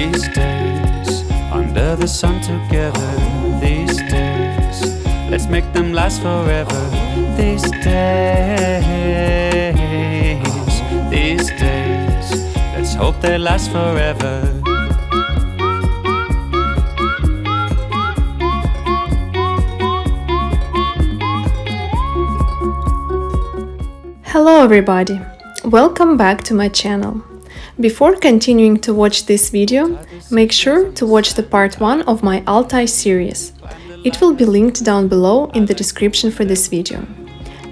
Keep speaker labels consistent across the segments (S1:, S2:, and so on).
S1: these days, under the sun together, these days, let's make them last forever, these days, let's hope they last forever.
S2: Hello everybody! Welcome back to my channel. Before continuing to watch this video, make sure to watch the part 1 of my Altai series. It will be linked down below in the description for this video.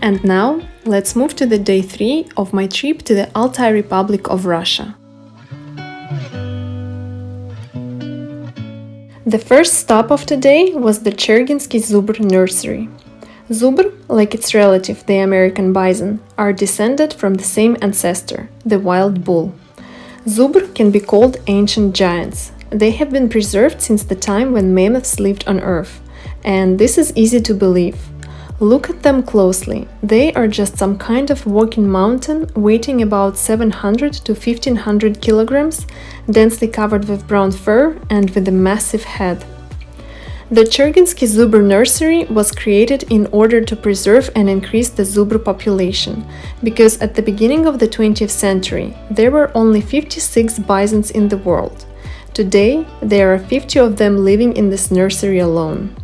S2: And now, let's move to the day 3 of my trip to the Altai Republic of Russia. The first stop of today was the Cherginsky Nursery. Zubr, like its relative, the American bison, are descended from the same ancestor, the wild bull. Zubr can be called ancient giants. They have been preserved since the time when mammoths lived on Earth, and this is easy to believe. Look at them closely. They are just some kind of walking mountain weighing about 700 to 1500 kilograms, densely covered with brown fur and with a massive head. The Cherginsky Nursery was created in order to preserve and increase the zubr population, because at the beginning of the 20th century there were only 56 bisons in the world. Today there are 50 of them living in this nursery alone.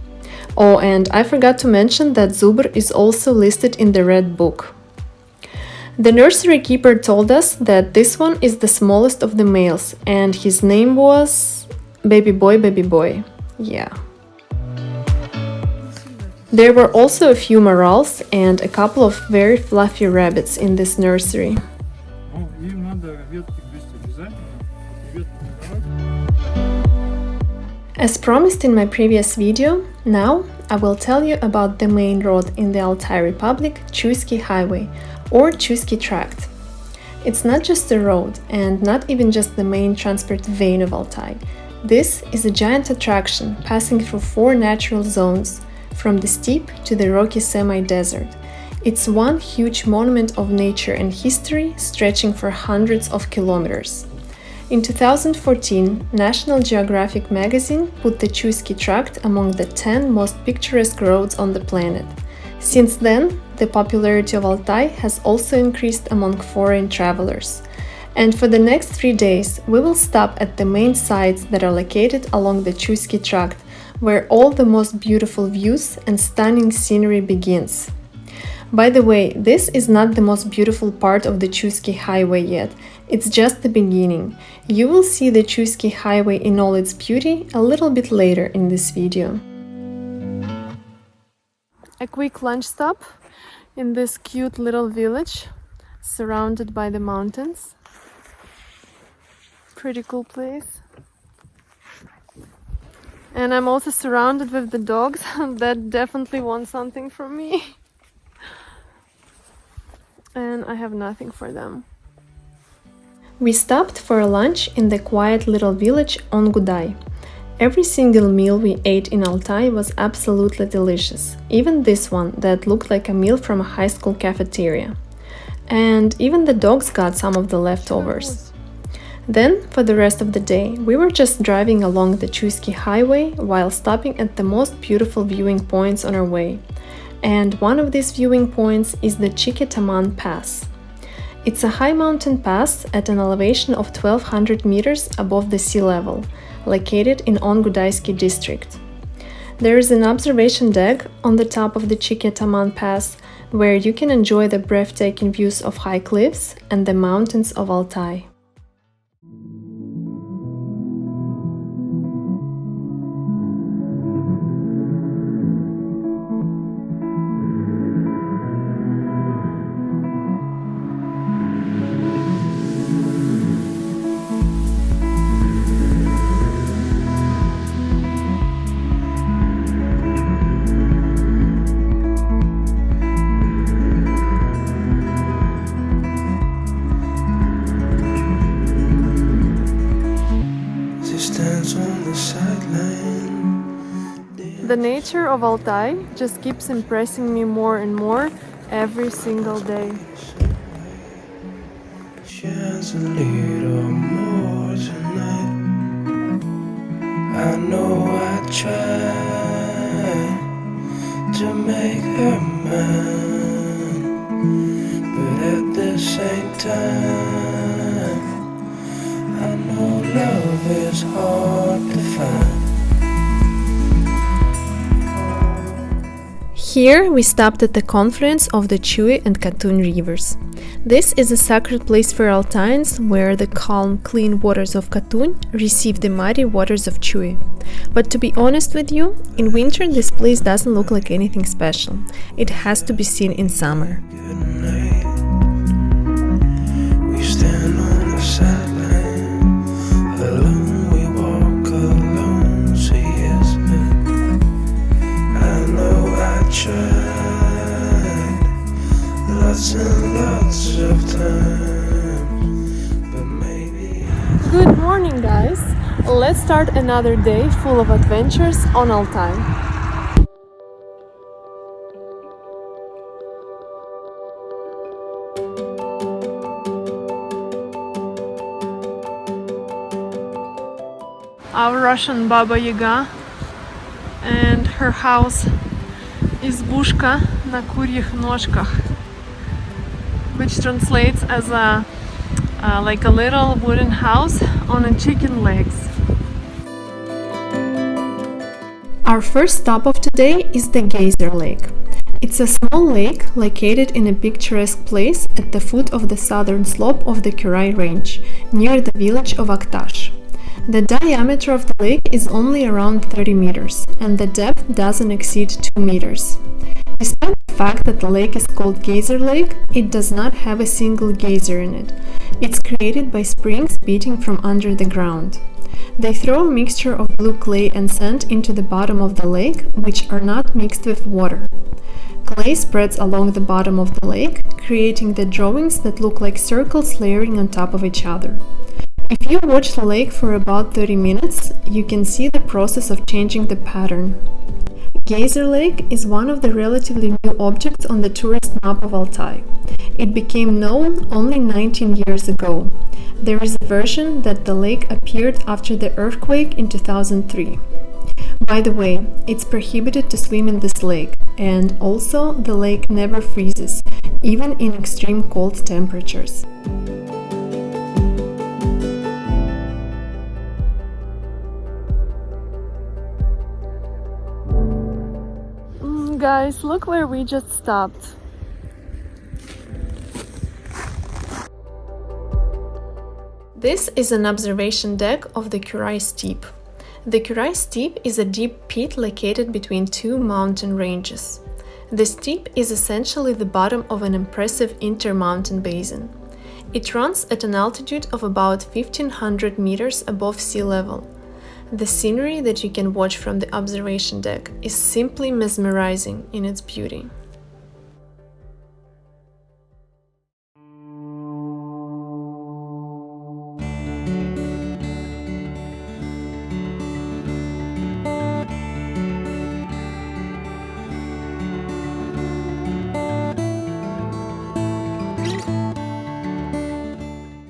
S2: Oh, and I forgot to mention that zubr is also listed in the Red Book. The nursery keeper told us that this one is the smallest of the males, and his name was Baby Boy. Yeah. There were also a few morels and a couple of very fluffy rabbits in this nursery. As promised in my previous video, now I will tell you about the main road in the Altai Republic, Chuysky Highway, or Chuysky Tract. It's not just a road and not even just the main transport vein of Altai. This is a giant attraction passing through 4 natural zones, from the steppe to the rocky semi-desert. It's one huge monument of nature and history stretching for hundreds of kilometers. In 2014, National Geographic magazine put the Chuysky Tract among the 10 most picturesque roads on the planet. Since then, the popularity of Altai has also increased among foreign travelers. And for the next 3 days, we will stop at the main sites that are located along the Chuysky Tract, where all the most beautiful views and stunning scenery begins. By the way, this is not the most beautiful part of the Chuysky Highway yet, it's just the beginning. You will see the Chuysky Highway in all its beauty a little bit later in this video. A quick lunch stop in this cute little village, surrounded by the mountains. Pretty cool place. And I'm also surrounded with the dogs that definitely want something from me. And I have nothing for them. We stopped for a lunch in the quiet little village on Kurai. Every single meal we ate in Altai was absolutely delicious. Even this one that looked like a meal from a high school cafeteria. And even the dogs got some of the leftovers. Then, for the rest of the day, we were just driving along the Chuysky Highway while stopping at the most beautiful viewing points on our way. And one of these viewing points is the Chike-Taman Pass. It's a high mountain pass at an elevation of 1200 meters above the sea level, located in Ongudaisky district. There is an observation deck on the top of the Chike-Taman Pass, where you can enjoy the breathtaking views of high cliffs and the mountains of Altai. The nature of Altai just keeps impressing me more and more every single day.
S3: Just a little more tonight. know I tried to make her mine, but at the same time, I know love is hard to find.
S2: Here we stopped at the confluence of the Chuy and Katun rivers. This is a sacred place for Altaians where the calm, clean waters of Katun receive the muddy waters of Chuy. But to be honest with you, in winter this place doesn't look like anything special. It has to be seen in summer.
S3: Good night. We stand on the sideline, alone we walk alone, say yes, I know I tried lots and lots of times, but maybe.
S2: Good morning, guys! Let's start another day full of adventures on Altai. Our Russian Baba Yaga and her house is Bushka na kuryich noshkach, which translates as like a little wooden house on a chicken legs. Our first stop of today is the Geyser Lake. It's a small lake located in a picturesque place at the foot of the southern slope of the Kurai range, near the village of Aktash. The diameter of the lake is only around 30 meters, and the depth doesn't exceed 2 meters. Despite the fact that the lake is called Geyser Lake, it does not have a single geyser in it. It's created by springs beating from under the ground. They throw a mixture of blue clay and sand into the bottom of the lake, which are not mixed with water. Clay spreads along the bottom of the lake, creating the drawings that look like circles layering on top of each other. If you watch the lake for about 30 minutes, you can see the process of changing the pattern. Geyser Lake is one of the relatively new objects on the tourist map of Altai. It became known only 19 years ago. There is a version that the lake appeared after the earthquake in 2003. By the way, it's prohibited to swim in this lake, and also the lake never freezes, even in extreme cold temperatures. Guys, look where we just stopped. This is an observation deck of the Kurai Steppe. The Kurai Steppe is a deep pit located between two mountain ranges. The steppe is essentially the bottom of an impressive intermountain basin. It runs at an altitude of about 1500 meters above sea level. The scenery that you can watch from the observation deck is simply mesmerizing in its beauty.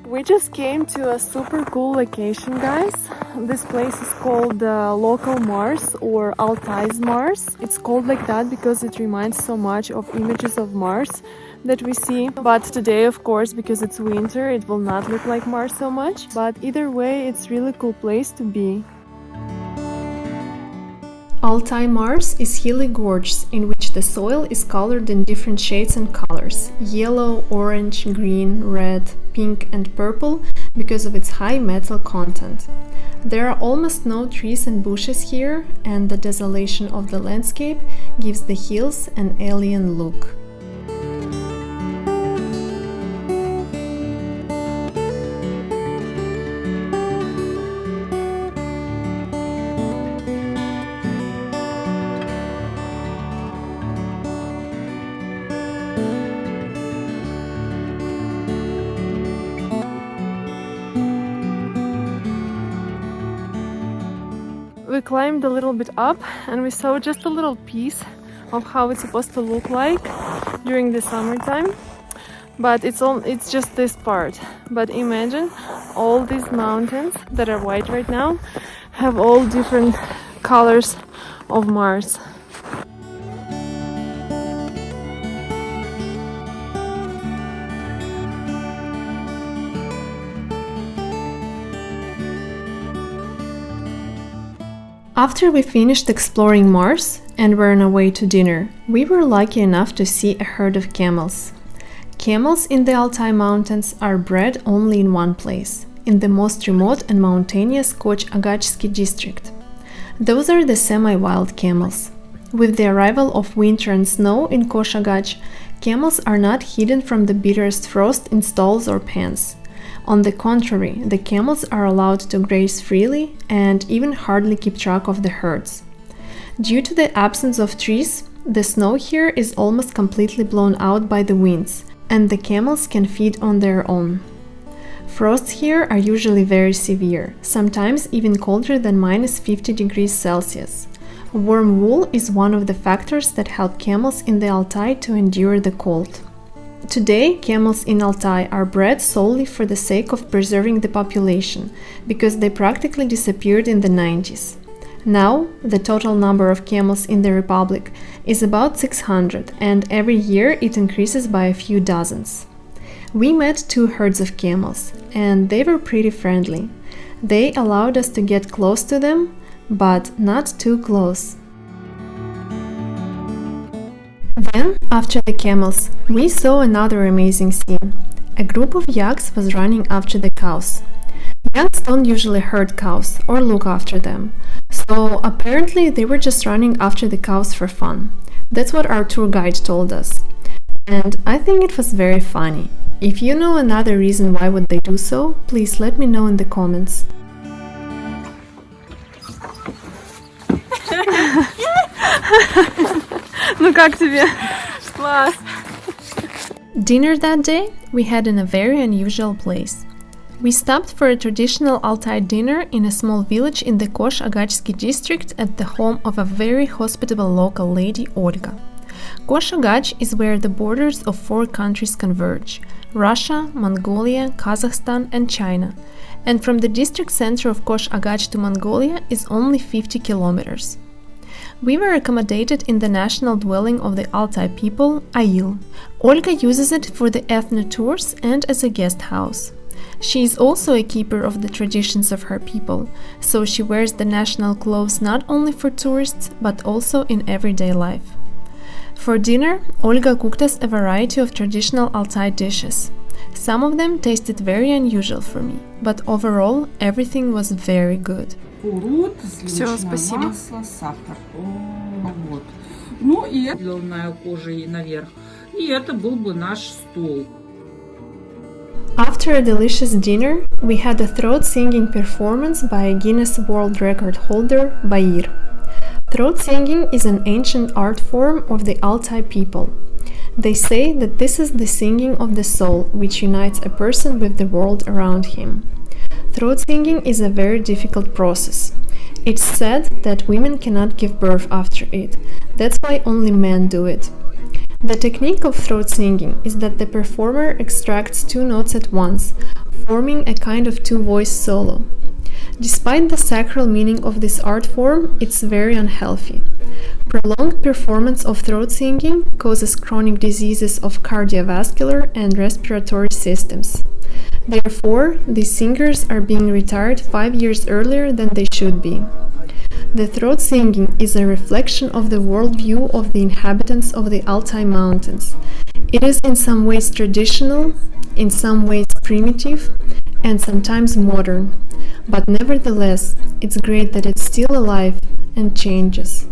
S2: We just came to a super cool location, guys. This place is called Local Mars or Altai's Mars. It's called like that because it reminds so much of images of Mars that we see. But today, of course, because it's winter, it will not look like Mars so much. But either way, it's really cool place to be. Altai Mars is hilly gorge in which the soil is colored in different shades and colors: yellow, orange, green, red, pink and purple because of its high metal content. There are almost no trees and bushes here, and the desolation of the landscape gives the hills an alien look. We climbed a little bit up and we saw just a little piece of how it's supposed to look like during the summertime, but it's just this part. But imagine all these mountains that are white right now have all different colors of Mars. After we finished exploring Mars and were on our way to dinner, we were lucky enough to see a herd of camels. Camels in the Altai Mountains are bred only in one place, in the most remote and mountainous Koch-Agatsky district. Those are the semi-wild camels. With the arrival of winter and snow in Koch-Agach, camels are not hidden from the bitterest frost in stalls or pens. On the contrary, the camels are allowed to graze freely and even hardly keep track of the herds. Due to the absence of trees, the snow here is almost completely blown out by the winds, and the camels can feed on their own. Frosts here are usually very severe, sometimes even colder than -50 degrees Celsius. Warm wool is one of the factors that help camels in the Altai to endure the cold. Today, camels in Altai are bred solely for the sake of preserving the population, because they practically disappeared in the 90s. Now, the total number of camels in the Republic is about 600, and every year it increases by a few dozens. We met 2 herds of camels, and they were pretty friendly. They allowed us to get close to them, but not too close. Then, after the camels, we saw another amazing scene. A group of yaks was running after the cows. Yaks don't usually herd cows or look after them, so apparently they were just running after the cows for fun. That's what our tour guide told us. And I think it was very funny. If you know another reason why would they do so, please let me know in the comments. Ну как тебе? Класс! Dinner that day we had in a very unusual place. We stopped for a traditional Altai dinner in a small village in the Koch-Agatsky district at the home of a very hospitable local lady, Olga. Koch-Agach is where the borders of 4 countries converge: Russia, Mongolia, Kazakhstan and China. And from the district center of Koch-Agach to Mongolia is only 50 kilometers. We were accommodated in the national dwelling of the Altai people, Ail. Olga uses it for the ethno tours and as a guest house. She is also a keeper of the traditions of her people, so she wears the national clothes not only for tourists, but also in everyday life. For dinner, Olga cooked us a variety of traditional Altai dishes. Some of them tasted very unusual for me, but overall, everything was very good.
S4: Курут,
S2: Всё,
S4: сливочное
S2: спасибо.
S4: масло, сахар. Вот. Ну и зеленая кожа и наверх. И это был бы наш стол.
S2: After a delicious dinner, we had a throat singing performance by a Guinness World Record holder, Bair. Throat singing is an ancient art form of the Altai people. They say that this is the singing of the soul, which unites a person with the world around him. Throat singing is a very difficult process. It's said that women cannot give birth after it. That's why only men do it. The technique of throat singing is that the performer extracts 2 notes at once, forming a kind of 2-voice solo. Despite the sacral meaning of this art form, it's very unhealthy. Prolonged performance of throat singing causes chronic diseases of cardiovascular and respiratory systems. Therefore, these singers are being retired 5 years earlier than they should be. The throat singing is a reflection of the worldview of the inhabitants of the Altai Mountains. It is in some ways traditional, in some ways primitive, and sometimes modern. But nevertheless, it's great that it's still alive and changes.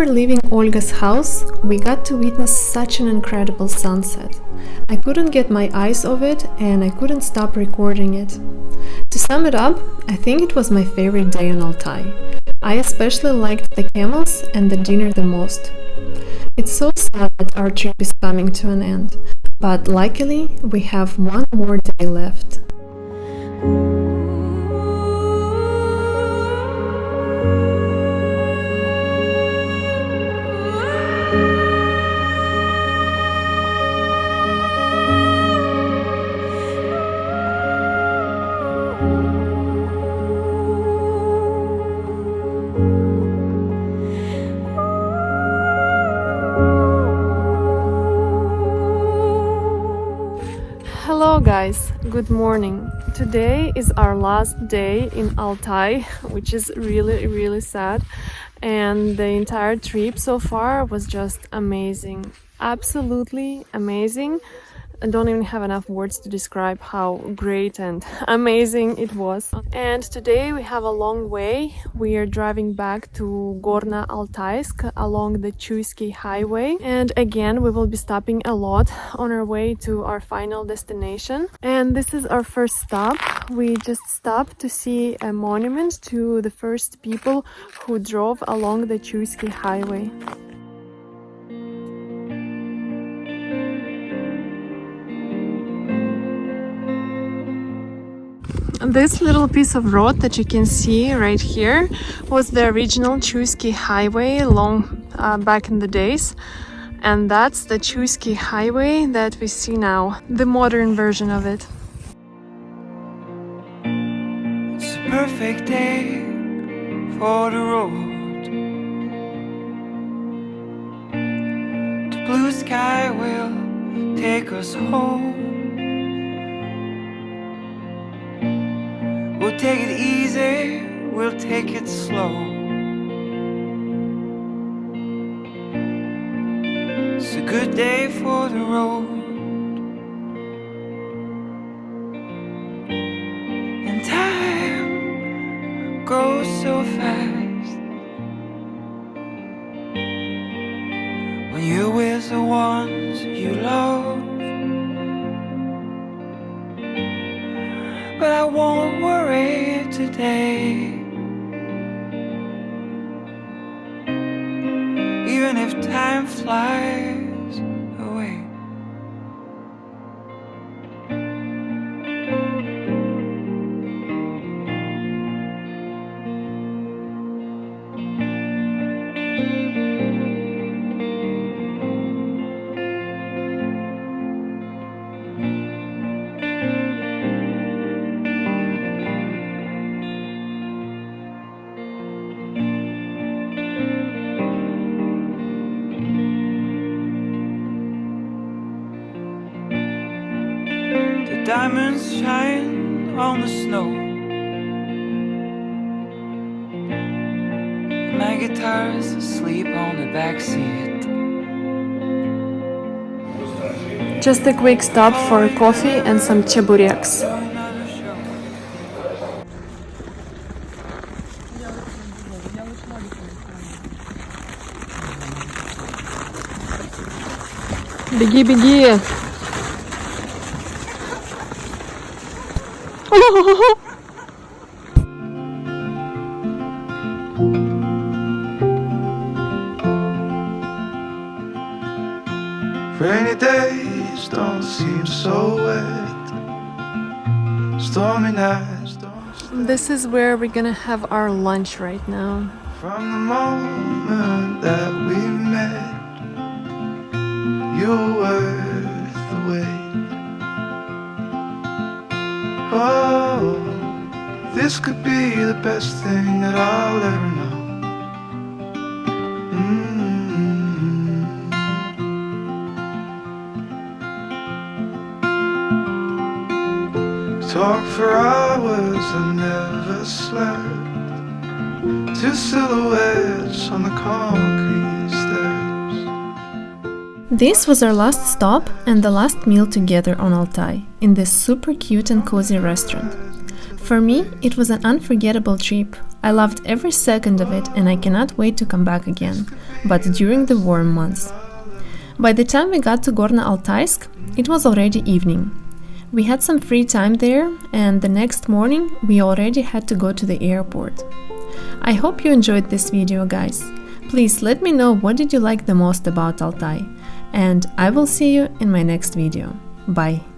S2: were leaving Olga's house, we got to witness such an incredible sunset. I couldn't get my eyes off it and I couldn't stop recording it. To sum it up, I think it was my favorite day on Altai. I especially liked the camels and the dinner the most. It's so sad that our trip is coming to an end, but luckily we have one more day left. Hello guys, good morning. Today is our last day in Altai, which is really sad, and the entire trip so far was just amazing. Absolutely amazing. I don't even have enough words to describe how great and amazing it was. And today we have a long way. We are driving back to Gorno-Altaysk along the Chuysky Highway. And again, we will be stopping a lot on our way to our final destination. And this is our first stop. We just stopped to see a monument to the first people who drove along the Chuysky Highway. This little piece of road that you can see right here was the original Chuysky Highway long back in the days, and that's the Chuysky Highway that we see now, the modern version of it.
S3: It's a perfect day for the road. The blue sky will take us home. We'll take it easy, we'll take it slow. It's a good day for the road. And time goes so fast when you're with the ones you love. But I won't worry today, even if time flies away. Diamonds shine on the snow. My guitar's asleep on the backseat.
S2: Just a quick stop for coffee and some chebureks. Беги!
S3: Rainy days don't seem so wet. Stormy nights don't.
S2: This is where we're gonna have our lunch right now.
S3: From the moment that we met, you're worth the wait. Oh, this could be the best thing that I'll ever know. Talk for hours, I never slept. Two silhouettes on the concrete steps.
S2: This was our last stop and the last meal together on Altai, in this super cute and cozy restaurant. For me, it was an unforgettable trip. I loved every second of it and I cannot wait to come back again, but during the warm months. By the time we got to Gorno-Altaysk, it was already evening. We had some free time there, and the next morning we already had to go to the airport. I hope you enjoyed this video, guys. Please let me know what did you like the most about Altai, and I will see you in my next video. Bye!